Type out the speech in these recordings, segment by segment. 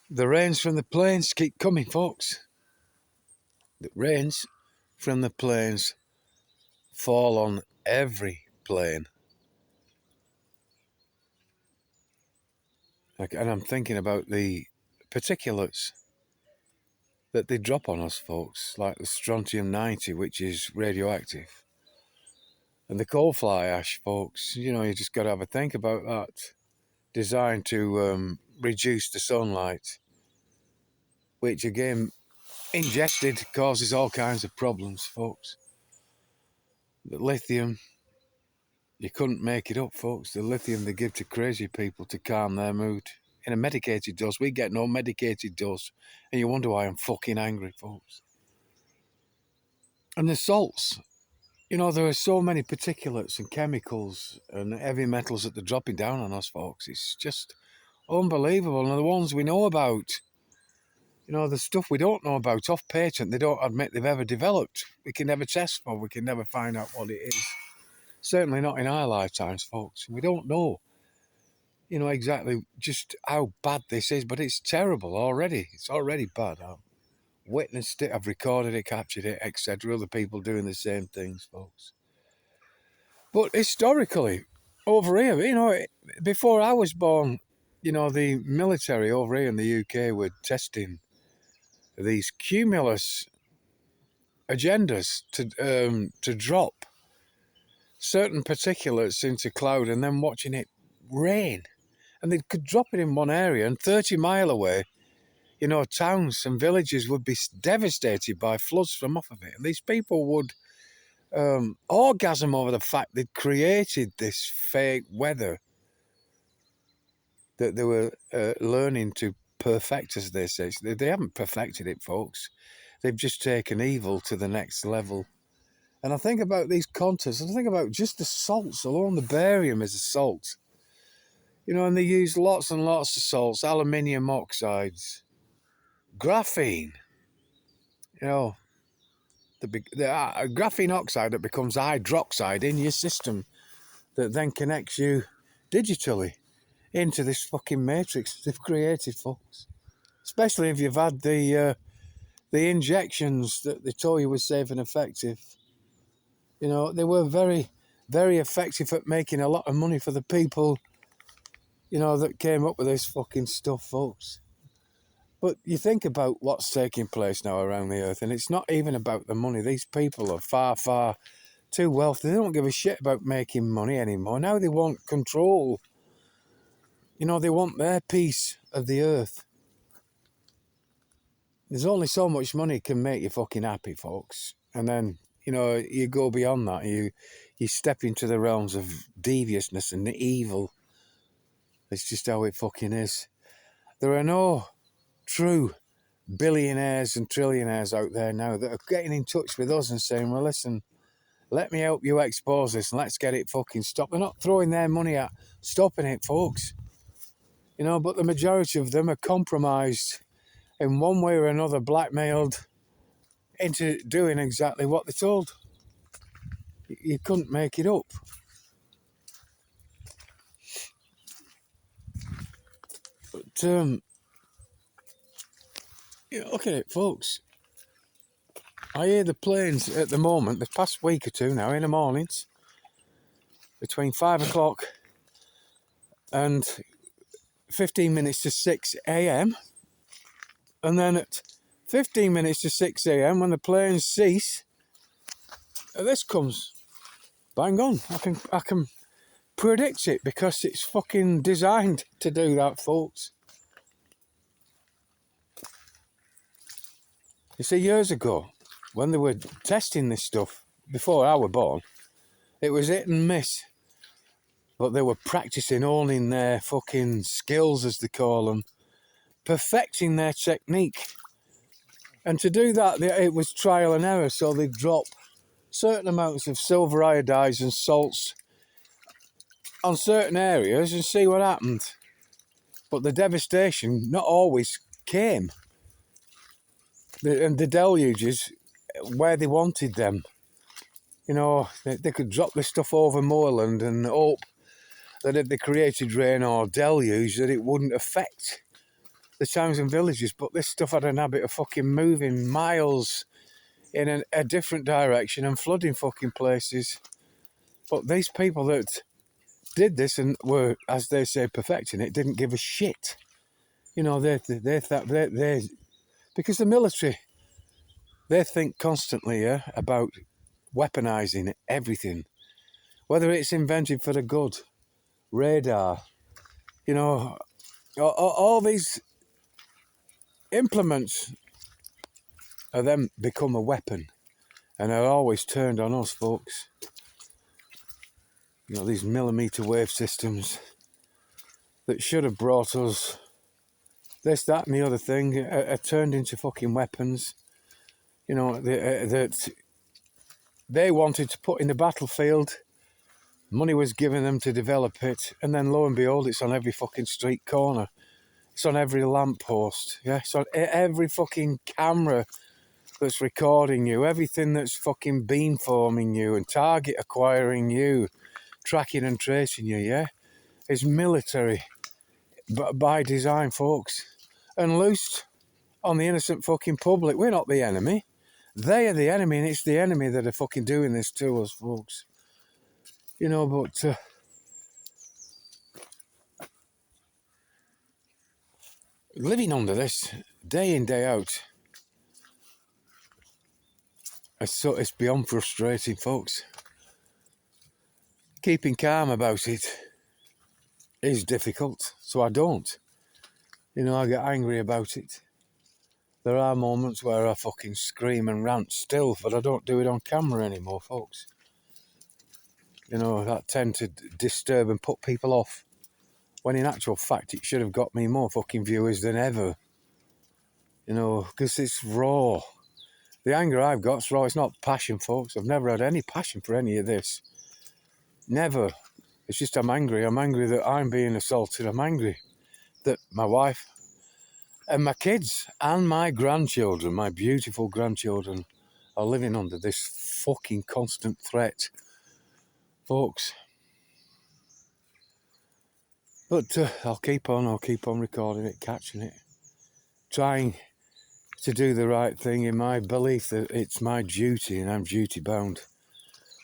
The rains from the plains keep coming, folks. The rains from the plains fall on every plain. And I'm thinking about the particulates that they drop on us, folks, like the strontium-90, which is radioactive. And the coal fly ash, folks, you just got to have a think about that. Designed to reduce the sunlight, which again, ingested, causes all kinds of problems, folks. The lithium, you couldn't make it up, folks. The lithium they give to crazy people to calm their mood. In a medicated dose, we get no medicated dose. And you wonder why I'm fucking angry, folks. And the salts. There are so many particulates and chemicals and heavy metals that they're dropping down on us, folks. It's just unbelievable. And the ones we know about, the stuff we don't know about, off patent, they don't admit they've ever developed. We can never test for, we can never find out what it is. Certainly not in our lifetimes, folks. We don't know, exactly just how bad this is, but it's terrible already. It's already bad. I've witnessed it, I've recorded it, captured it, etc. Other people doing the same things, folks. But historically, over here, before I was born, the military over here in the UK were testing these cumulus agendas to drop certain particulates into cloud and then watching it rain. And they could drop it in one area, and 30 mile away, towns and villages would be devastated by floods from off of it. And these people would orgasm over the fact they'd created this fake weather that they were learning to perfect, as they say. They haven't perfected it, folks. They've just taken evil to the next level. And I think about these contours, and I think about just the salts alone. The barium is a salt. And they use lots and lots of salts, aluminium oxides, graphene. The graphene oxide that becomes hydroxide in your system that then connects you digitally into this fucking matrix they've created, folks. Especially if you've had the injections that they told you were safe and effective. They were very, very effective at making a lot of money for the people, that came up with this fucking stuff, folks. But you think about what's taking place now around the earth, and it's not even about the money. These people are far, far too wealthy. They don't give a shit about making money anymore. Now they want control. They want their piece of the earth. There's only so much money can make you fucking happy, folks. And then, you go beyond that. You step into the realms of deviousness and the evil. It's just how it fucking is. There are no true billionaires and trillionaires out there now that are getting in touch with us and saying, well, listen, let me help you expose this and let's get it fucking stopped. They're not throwing their money at stopping it, folks. But the majority of them are compromised in one way or another, blackmailed into doing exactly what they're told. You couldn't make it up. But, look at it, folks. I hear the planes at the moment, the past week or two now, in the mornings, between 5 o'clock and 15 minutes to 6 a.m. And then at 15 minutes to 6 a.m, when the planes cease, this comes bang on. I can predict it because it's fucking designed to do that, folks. You see, years ago, when they were testing this stuff, before I was born, it was hit and miss. But they were practicing, honing their fucking skills, as they call them, perfecting their technique. And to do that, it was trial and error. So they'd drop certain amounts of silver iodides and salts on certain areas and see what happened. But the devastation not always came. And the deluges where they wanted them. They could drop this stuff over moorland and hope that if they created rain or deluge that it wouldn't affect the towns and villages, but this stuff had an habit of fucking moving miles in a different direction and flooding fucking places. But these people that did this and were, as they say, perfecting it, didn't give a shit. You know, they because the military, they think constantly, yeah, about weaponizing everything, whether it's invented for the good, radar, you know, all these implements are then become a weapon and are always turned on us, folks. You know, these millimeter wave systems that should have brought us this, that, and the other thing are turned into fucking weapons. You know, that they wanted to put in the battlefield. Money was given them to develop it, and then lo and behold, it's on every fucking street corner. It's on every lamppost. Yeah, it's on every fucking camera that's recording you. Everything that's fucking beamforming you and target acquiring you, tracking and tracing you. Yeah, is military, but by design, folks, and loosed on the innocent fucking public. We're not the enemy. They are the enemy, and it's the enemy that are fucking doing this to us, folks. You know, but living under this day in, day out, it's beyond frustrating, folks. Keeping calm about it is difficult, so I don't. You know, I get angry about it. There are moments where I fucking scream and rant still, but I don't do it on camera anymore, folks. You know, that tend to disturb and put people off. When in actual fact, it should have got me more fucking viewers than ever. You know, because it's raw. The anger I've got's raw. It's not passion, folks. I've never had any passion for any of this. Never. It's just I'm angry. I'm angry that I'm being assaulted. I'm angry that my wife and my kids and my grandchildren, my beautiful grandchildren, are living under this fucking constant threat, folks. But I'll keep on recording it, catching it, trying to do the right thing in my belief that it's my duty and I'm duty bound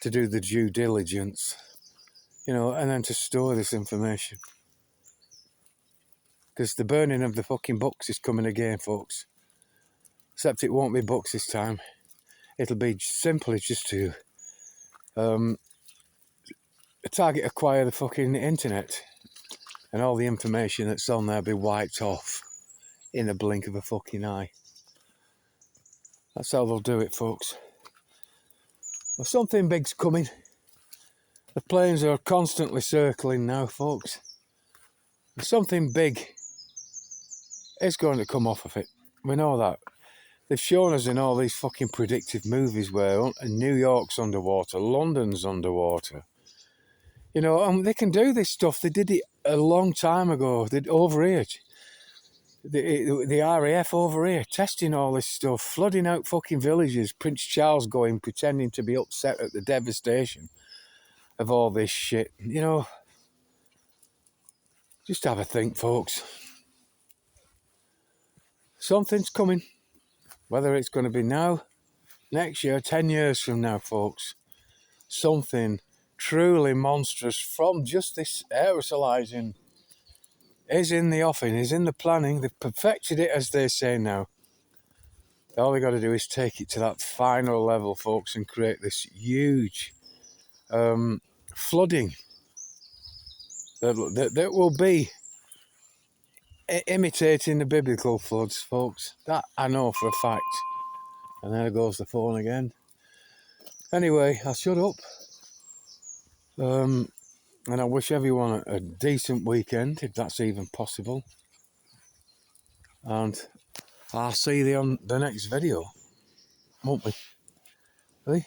to do the due diligence, you know, and then to store this information. Because the burning of the fucking books is coming again, folks. Except it won't be books this time. It'll be simply just to target acquire the fucking internet, and all the information that's on there be wiped off in a blink of a fucking eye. That's how they'll do it, folks. Well, something big's coming. The planes are constantly circling now, folks. Something big is going to come off of it. We know that. They've shown us in all these fucking predictive movies where New York's underwater, London's underwater. You know, they can do this stuff. They did it a long time ago. They'd over here. The RAF over here testing all this stuff, flooding out fucking villages. Prince Charles going, pretending to be upset at the devastation of all this shit. You know, just have a think, folks. Something's coming. Whether it's going to be now, next year, 10 years from now, folks. Something truly monstrous from just this aerosolizing is in the offing, is in the planning. They've perfected it, as they say now. All they got to do is take it to that final level, folks, and create this huge flooding that will be imitating the biblical floods, folks. That I know for a fact. And there goes the phone again. Anyway, I'll shut up. And I wish everyone a decent weekend, if that's even possible. And I'll see you on the next video, won't we? Really?